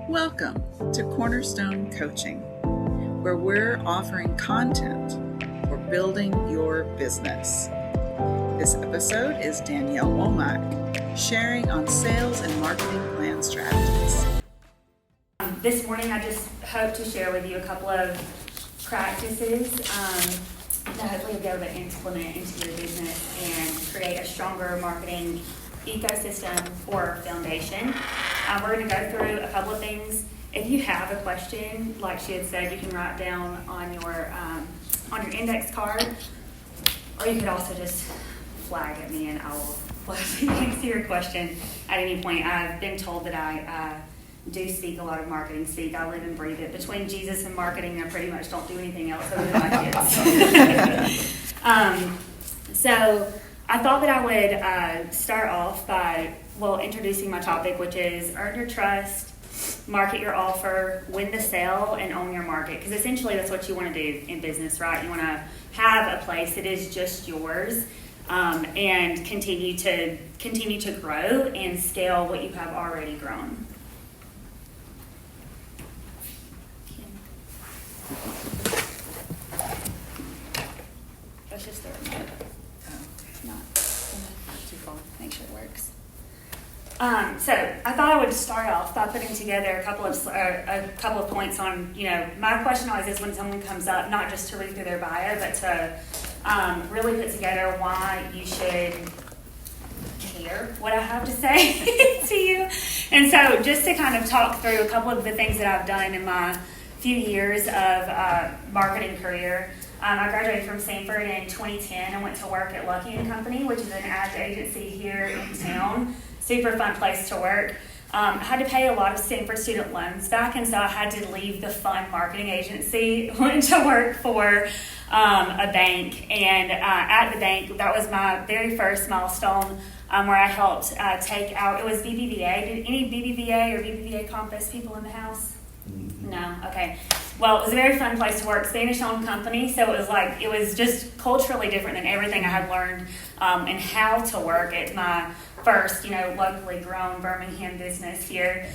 Welcome to Cornerstone Coaching, where we're offering content for building your business. This episode is Danielle Womack sharing on sales and marketing plan strategies. This morning I just hope to share with you a couple of practices that hopefully you'll be able to implement into your business and create a stronger marketing ecosystem or foundation. We're going to go through a couple of things. If you have a question, like she had said, you can write down on your index card, or you could also just flag at me and I will answer your question at any point. I've been told that I do speak a lot of marketing speak. I live and breathe it. Between Jesus and marketing, I pretty much don't do anything else other than my kids. So I thought that I would start off by, introducing my topic, which is earn your trust, market your offer, win the sale, and own your market. Because essentially that's what you want to do in business, right? You want to have a place that is just yours and continue to grow and scale what you have already grown. Let's just throw it out. Not too far. Make sure it works. So I thought I would start off by putting together a couple of points on, my question always is when someone comes up, not just to read through their bio, but to really put together why you should care what I have to say to you. And so just to kind of talk through a couple of the things that I've done in my few years of marketing career. I graduated from Stanford in 2010 and went to work at Lucky & Company, which is an ad agency here in town. Super fun place to work. I had to pay a lot of Stanford student loans back, and so I had to leave the fun marketing agency, went to work for a bank. And at the bank, that was my very first milestone where I helped take out, it was BBVA. Did any BBVA or BBVA Compass people in the house? No? Okay. Well, it was a very fun place to work, Spanish-owned company, so it was just culturally different than everything I had learned and how to work at my first, locally grown Birmingham business here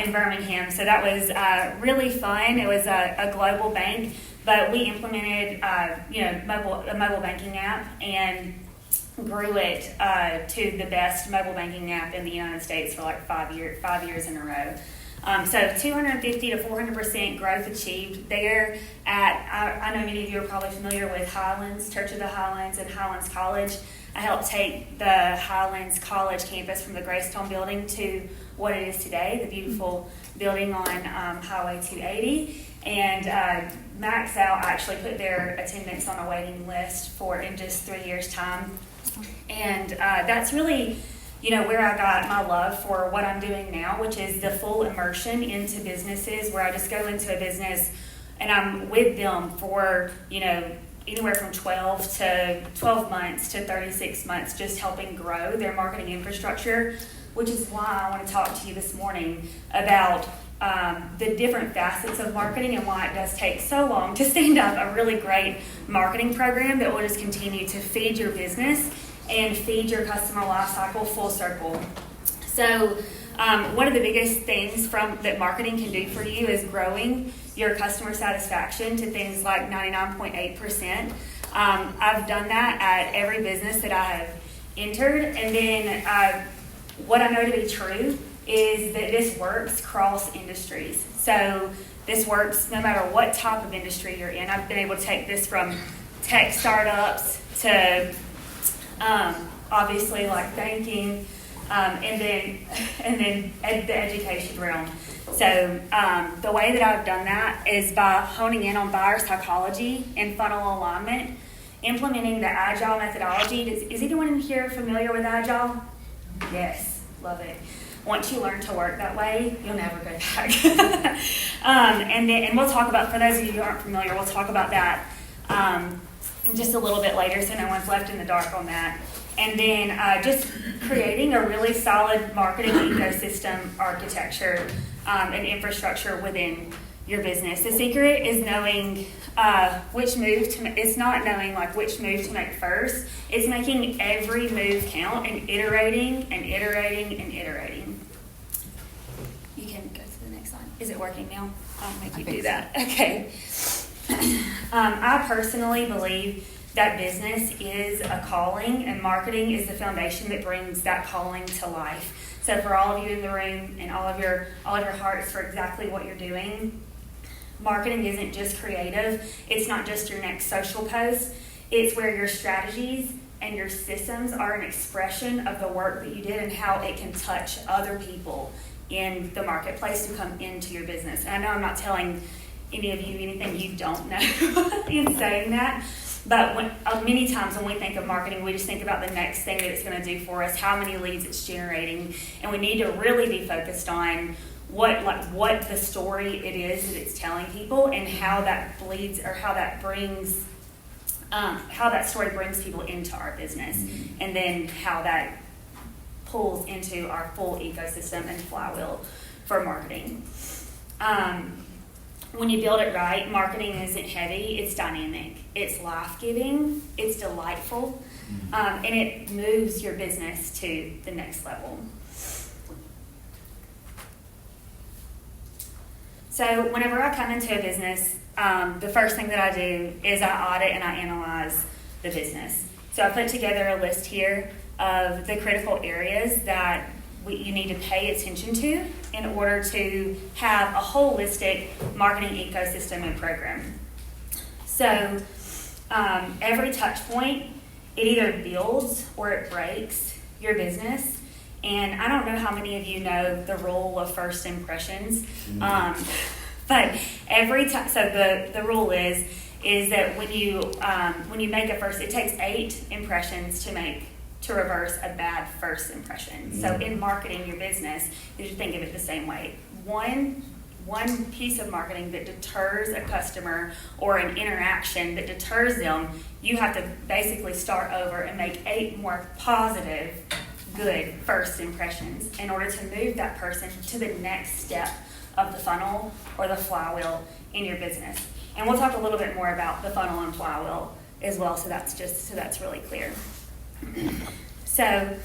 in Birmingham. So that was really fun. It was a global bank, but we implemented, a mobile banking app and grew it to the best mobile banking app in the United States for 5 years in a row. So 250 to 400% growth achieved there I know many of you are probably familiar with Highlands, Church of the Highlands, and Highlands College. I helped take the Highlands College campus from the Greystone building to what it is today, the beautiful building on Highway 280. And Max Out actually put their attendance on a waiting list in just 3 years' time. And that's really where I got my love for what I'm doing now, which is the full immersion into businesses where I just go into a business and I'm with them for, anywhere from 12 months to 36 months, just helping grow their marketing infrastructure, which is why I want to talk to you this morning about the different facets of marketing and why it does take so long to stand up a really great marketing program that will just continue to feed your business and feed your customer life cycle full circle. So one of the biggest things that marketing can do for you is growing your customer satisfaction to things like 99.8%. I've done that at every business that I have entered. And then what I know to be true is that this works cross industries. So this works no matter what type of industry you're in. I've been able to take this from tech startups to obviously like banking, and then the education realm. So the way that I've done that is by honing in on buyer psychology and funnel alignment, implementing the Agile methodology. Is anyone in here familiar with Agile? Yes, love it. Once you learn to work that way, you'll never go back. And we'll talk about, for those of you who aren't familiar, we'll talk about that just a little bit later, so no one's left in the dark on that. And then just creating a really solid marketing ecosystem architecture and infrastructure within your business. The secret is knowing which move to make. It's not knowing which move to make first. It's making every move count and iterating and iterating and iterating. You can go to the next slide. Is it working now? I'll make you do that. Okay. I personally believe that business is a calling, and marketing is the foundation that brings that calling to life. So for all of you in the room and all of your hearts for exactly what you're doing, marketing isn't just creative. It's not just your next social post. It's where your strategies and your systems are an expression of the work that you did and how it can touch other people in the marketplace to come into your business. And I know I'm not telling any of you anything you don't know in saying that, but many times when we think of marketing, we just think about the next thing that it's going to do for us, how many leads it's generating, and we need to really be focused on what the story it is that it's telling people, and how that bleeds, or how that brings, how that story brings people into our business, and then how that pulls into our full ecosystem and flywheel for marketing. When you build it right, marketing isn't heavy, it's dynamic, it's life-giving, it's delightful, and it moves your business to the next level. So whenever I come into a business, the first thing that I do is I audit and I analyze the business. So I put together a list here of the critical areas that you need to pay attention to in order to have a holistic marketing ecosystem and program. So every touch point, it either builds or it breaks your business. And I don't know how many of you know the rule of first impressions, but every time, so the rule is that when you make a first, it takes 8 impressions to reverse a bad first impression. So in marketing your business, you should think of it the same way. One piece of marketing that deters a customer, or an interaction that deters them, you have to basically start over and make 8 more positive, good first impressions in order to move that person to the next step of the funnel or the flywheel in your business. And we'll talk a little bit more about the funnel and flywheel as well, so that's really clear. So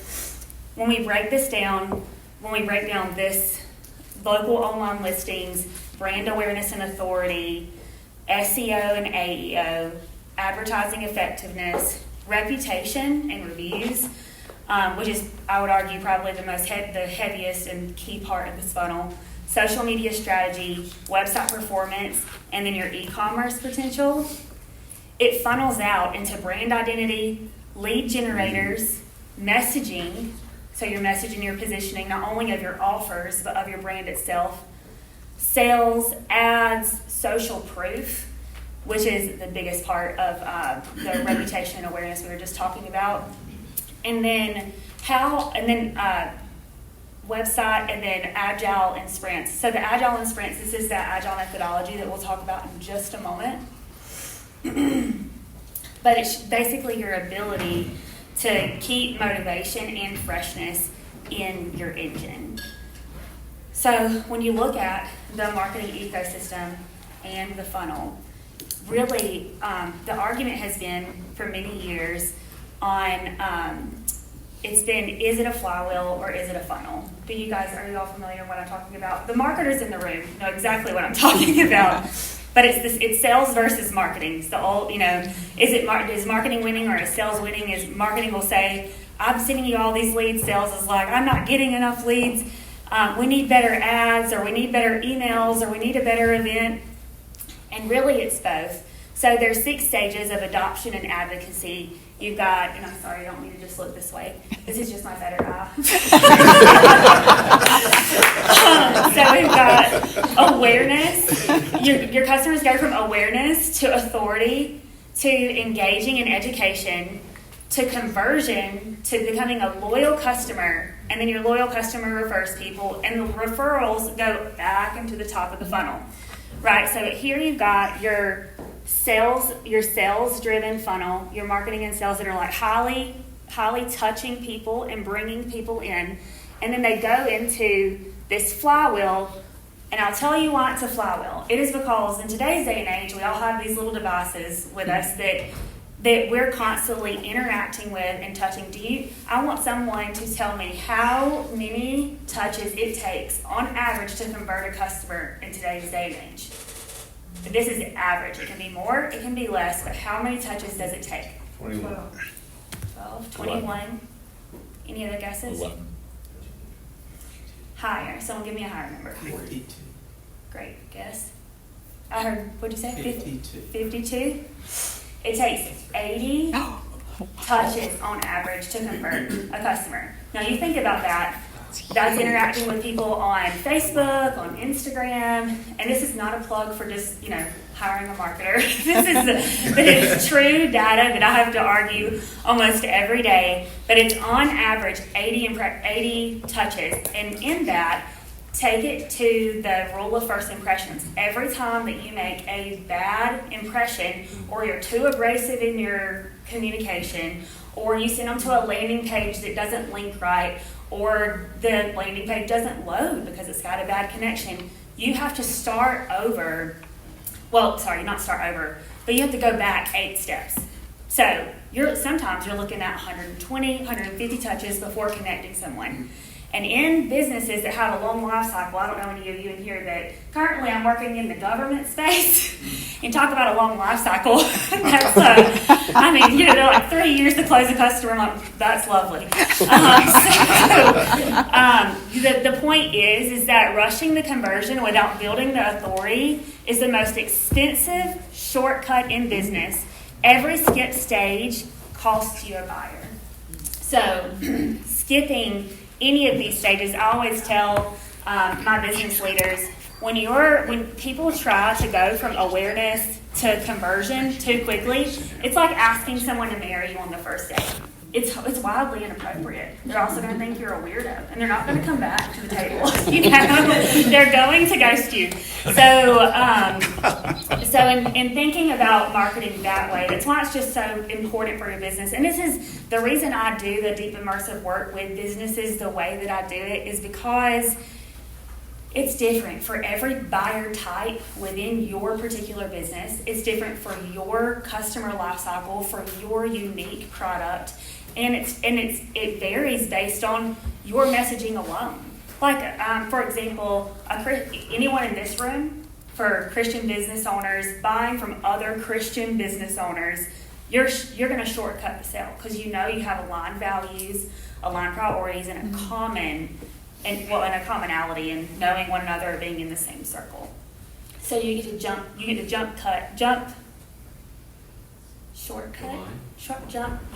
when we break down this local online listings, brand awareness and authority, SEO and AEO, advertising effectiveness, reputation and reviews, which is, I would argue, probably the heaviest and key part of this funnel, social media strategy, website performance, and then your e-commerce potential, it funnels out into brand identity, lead generators, messaging, so your messaging, your positioning, not only of your offers, but of your brand itself, sales, ads, social proof, which is the biggest part of the reputation and awareness we were just talking about, and then website, and then agile and sprints. So the agile and sprints, this is that agile methodology that we'll talk about in just a moment. But it's basically your ability to keep motivation and freshness in your engine. So when you look at the marketing ecosystem and the funnel, really the argument has been for many years on is it a flywheel or is it a funnel? Are you all familiar with what I'm talking about? The marketers in the room know exactly what I'm talking about. But it's sales versus marketing. So is marketing winning or is sales winning? Is marketing will say, I'm sending you all these leads. Sales is like, I'm not getting enough leads. We need better ads, or we need better emails, or we need a better event. And really it's both. So there's 6 stages of adoption and advocacy. You've got, and I'm sorry, I don't mean to just look this way. This is just my better eye. So we've got awareness. Your customers go from awareness to authority to engaging in education to conversion to becoming a loyal customer. And then your loyal customer refers people, and the referrals go back into the top of the funnel. Right, so here you've got your sales-driven funnel, your marketing and sales that are like highly touching people and bringing people in. And then they go into this flywheel, and I'll tell you why it's a flywheel. It is because in today's day and age, we all have these little devices with us that that we're constantly interacting with and touching. I want someone to tell me how many touches it takes on average to convert a customer in today's day and age. This is average. It can be more, it can be less, but how many touches does it take? 21. 12, 21. Any other guesses? 11. Higher. Someone give me a higher number. 52. Great guess. I heard, what'd you say? 52. 52? It takes 80 touches on average to convert a customer. Now you think about that. That's interacting with people on Facebook, on Instagram, and this is not a plug for just, hiring a marketer. But it's true data that I have to argue almost every day. But it's on average 80 touches, and in that, take it to the rule of first impressions. Every time that you make a bad impression, or you're too abrasive in your communication, or you send them to a landing page that doesn't link right, or the landing page doesn't load because it's got a bad connection, you have to start over. Well, sorry, not start over, but you have to go back 8 steps. So sometimes you're looking at 120, 150 touches before connecting someone. And in businesses that have a long life cycle, I don't know any of you in here that currently I'm working in the government space, and talk about a long life cycle. That's they're like 3 years to close a customer. I'm like, that's lovely. The point is that rushing the conversion without building the authority is the most expensive shortcut in business. Every skip stage costs you a buyer. So skipping any of these stages, I always tell my business leaders, when people try to go from awareness to conversion too quickly, it's like asking someone to marry you on the first date. It's wildly inappropriate. They're also going to think you're a weirdo, and they're not going to come back to the table. They're going to ghost you. So in thinking about marketing that way, that's why it's just so important for your business. And this is the reason I do the deep immersive work with businesses the way that I do it, is because it's different for every buyer type within your particular business. It's different for your customer life cycle, for your unique product, and it varies based on your messaging alone. Like, for example, anyone in this room, for Christian business owners, buying from other Christian business owners, you're going to shortcut the sale because you have aligned values, aligned priorities, and a commonality in knowing one another, being in the same circle. So you get to jump,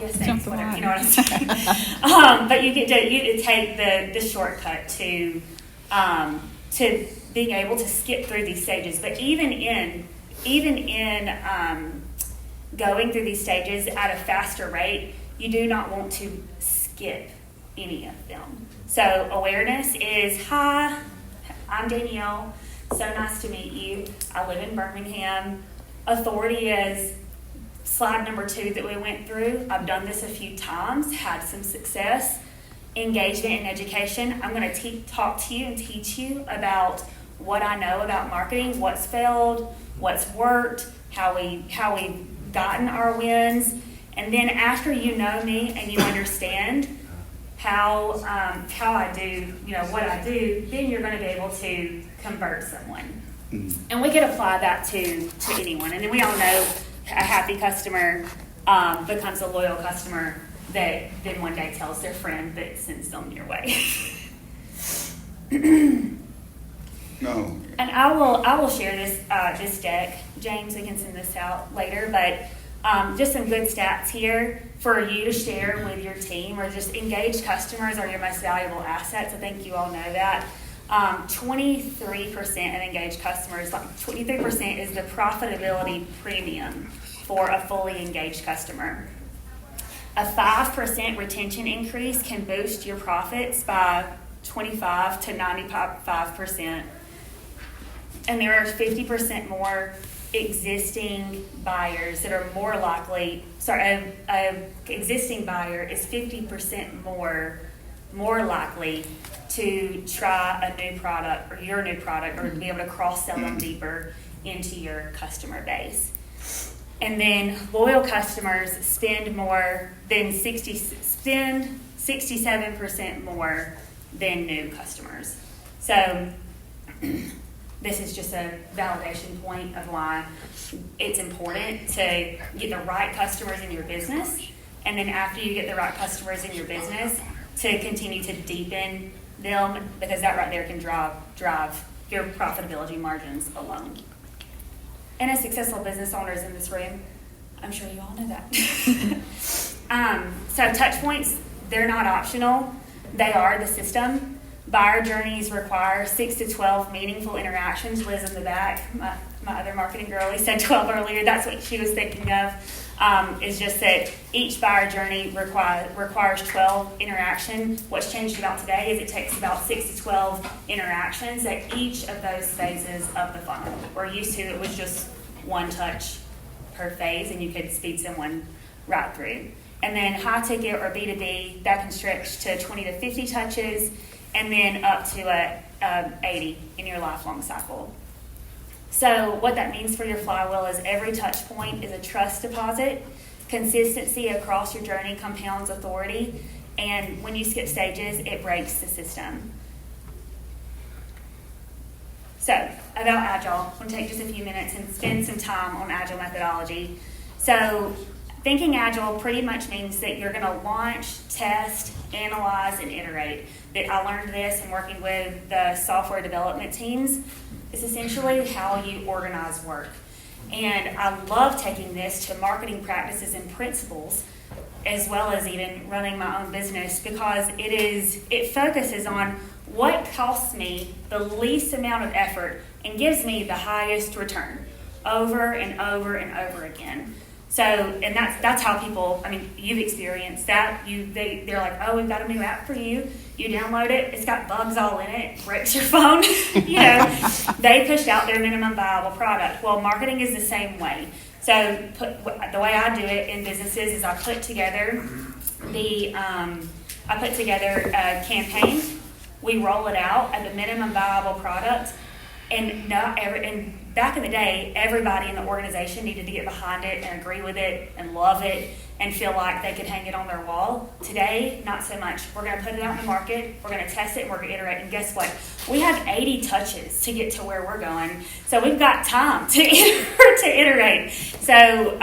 yes, thanks, whatever, you know what I'm saying. But you get to take the shortcut to being able to skip through these stages. But even in going through these stages at a faster rate, you do not want to skip any of them. So awareness is, hi, I'm Danielle, so nice to meet you. I live in Birmingham. Authority is slide number 2 that we went through. I've done this a few times, had some success. Engagement and education. I'm going to talk to you and teach you about what I know about marketing, what's failed, what's worked, how we've gotten our wins. And then after you know me and you understand how I do, what I do, then you're going to be able to convert someone. And we can apply that to anyone. And then we all know a happy customer becomes a loyal customer that then one day tells their friend that sends them your way. No. And I will share this deck. James, we can send this out later, but just some good stats here for you to share with your team, or just engaged customers are your most valuable assets. I think you all know that. 23% of engaged customers, 23% is the profitability premium for a fully engaged customer. A 5% retention increase can boost your profits by 25 to 95%. And there are 50% more existing buyers that are more likely, an existing buyer is 50% more likely to try a new product or your new product, or to be able to cross-sell them deeper into your customer base. And then loyal customers spend 67% more than new customers. So this is just a validation point of why it's important to get the right customers in your business. And then after you get the right customers in your business, to continue to deepen them, because that right there can drive your profitability margins alone. And as successful business owners in this room, I'm sure you all know that. So touch points, they're not optional. They are the system. Buyer journeys require 6 to 12 meaningful interactions. Liz in the back, my other marketing girl, he said 12 earlier. That's what she was thinking of. Is just that each buyer journey requires 12 interactions. What's changed about today is it takes about 6 to 12 interactions at each of those phases of the funnel. We're used to it was just one touch per phase, and you could speed someone right through. And then high ticket or B2B, that can stretch to 20 to 50 touches, and then up to 80 in your lifelong cycle. So what that means for your flywheel is every touch point is a trust deposit. Consistency across your journey compounds authority. And when you skip stages, it breaks the system. So about Agile, I'm going to take just a few minutes and spend some time on Agile methodology. So thinking Agile pretty much means that you're going to launch, test, analyze, and iterate. That I learned this in working with the software development teams. It's essentially how you organize work. And I love taking this to marketing practices and principles, as well as even running my own business, because it focuses on what costs me the least amount of effort and gives me the highest return over and over and over again. So, and that's how people, I mean, you've experienced that. They're like, oh, we've got a new app for you. You download it. It's got bugs all in it. Breaks your phone. They pushed out their minimum viable product. Well, marketing is the same way. So the way I do it in businesses is I put together a campaign. We roll it out at the minimum viable product, and back in the day, everybody in the organization needed to get behind it and agree with it and love it and feel like they could hang it on their wall. Today, not so much. We're going to put it out in the market, we're going to test it, and we're going to iterate. And guess what? We have 80 touches to get to where we're going. So we've got time to iterate. So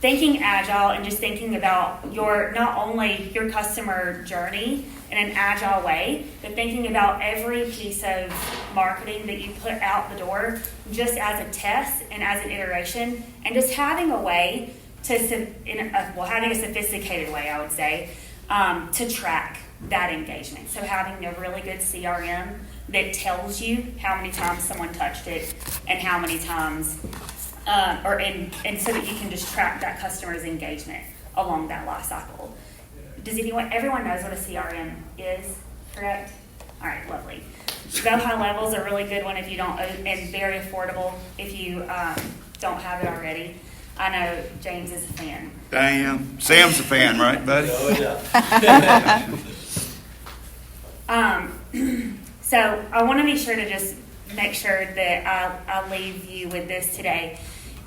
thinking Agile and just thinking about not only your customer journey in an Agile way, but thinking about every piece of marketing that you put out the door just as a test and as an iteration, and just having a way having a sophisticated way, I would say, to track that engagement. So having a really good CRM that tells you how many times someone touched it and how many times, and so that you can just track that customer's engagement along that life cycle. Everyone knows what a CRM is, correct? All right, lovely. Go High Level's a really good one if you don't, and very affordable if you don't have it already. I know James is a fan. I am. Sam's a fan, right, buddy? Oh, yeah. So I want to be sure to just make sure that I leave you with this today.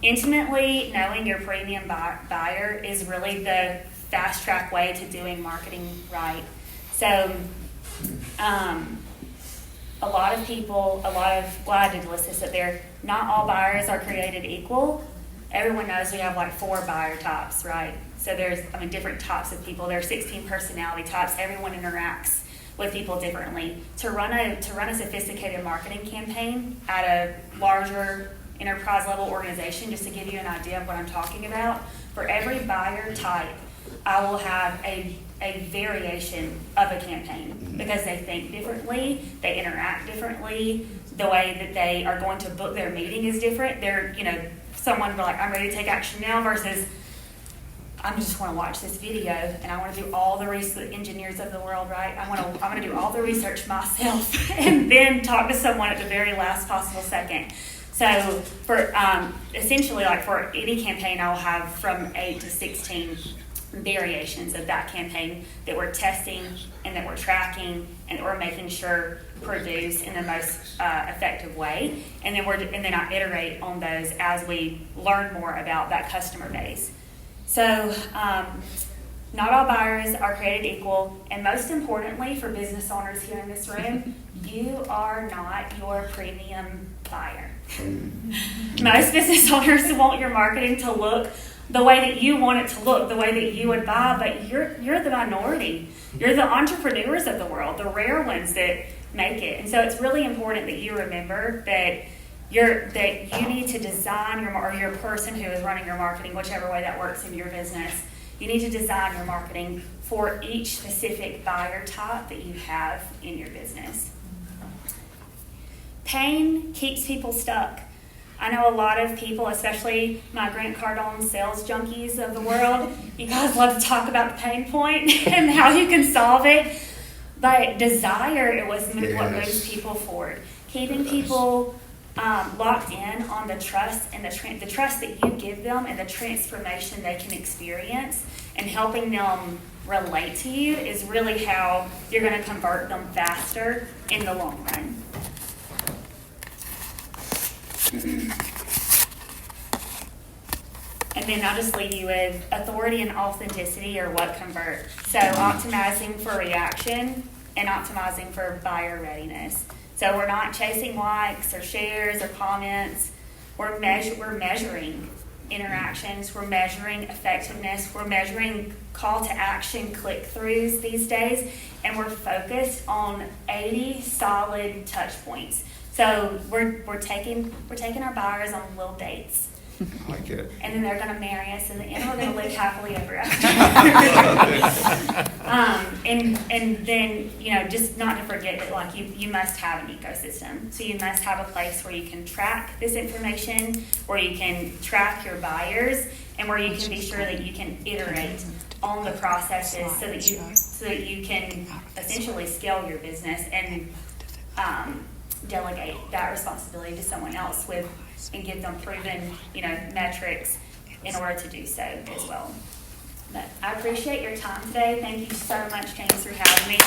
Intimately knowing your premium buyer is really the fast track way to doing marketing right. So I did list this up there. Not all buyers are created equal. Everyone knows we have like 4 buyer types, right? So there's different types of people. There are 16 personality types. Everyone interacts with people differently. To run a sophisticated marketing campaign at a larger enterprise level organization, just to give you an idea of what I'm talking about, for every buyer type, I will have a variation of a campaign, because they think differently, they interact differently, the way that they are going to book their meeting is different. They're, someone like, I'm ready to take action now, versus I just want to watch this video and I want to do all the research. Engineers of the world, right? I'm going to do all the research myself and then talk to someone at the very last possible second. So for essentially, like for any campaign, I'll have from 8 to 16 variations of that campaign that we're testing and that we're tracking and that we're making sure produce in the most effective way. And then I iterate on those as we learn more about that customer base. So not all buyers are created equal, and most importantly for business owners here in this room, you are not your premium buyer. Most business owners want your marketing to look the way that you want it to look, the way that you would buy, but you're the minority. You're the entrepreneurs of the world, the rare ones that make it. And so it's really important that you remember that you need to design your person who is running your marketing, whichever way that works in your business. You need to design your marketing for each specific buyer type that you have in your business. Pain keeps people stuck. I know a lot of people, especially my Grant Cardone sales junkies of the world, you guys love to talk about the pain point and how you can solve it. But desire is what moves people forward. Keeping people locked in on the trust and the trust that you give them and the transformation they can experience, and helping them relate to you is really how you're going to convert them faster in the long run. And then I'll just leave you with authority and authenticity are what convert. So optimizing for reaction and optimizing for buyer readiness. So we're not chasing likes or shares or comments. We're measuring interactions. We're measuring effectiveness. We're measuring call to action click-throughs these days. And we're focused on 80 solid touch points. So we're taking our buyers on little dates. I like it. And then they're going to marry us, and then we're going to live happily ever after. And then, just not to forget that, you must have an ecosystem. So you must have a place where you can track this information, where you can track your buyers, and where you can be sure that you can iterate on the processes so that you can essentially scale your business and delegate that responsibility to someone else and give them proven, metrics in order to do so as well. But I appreciate your time today. Thank you so much, James, for having me.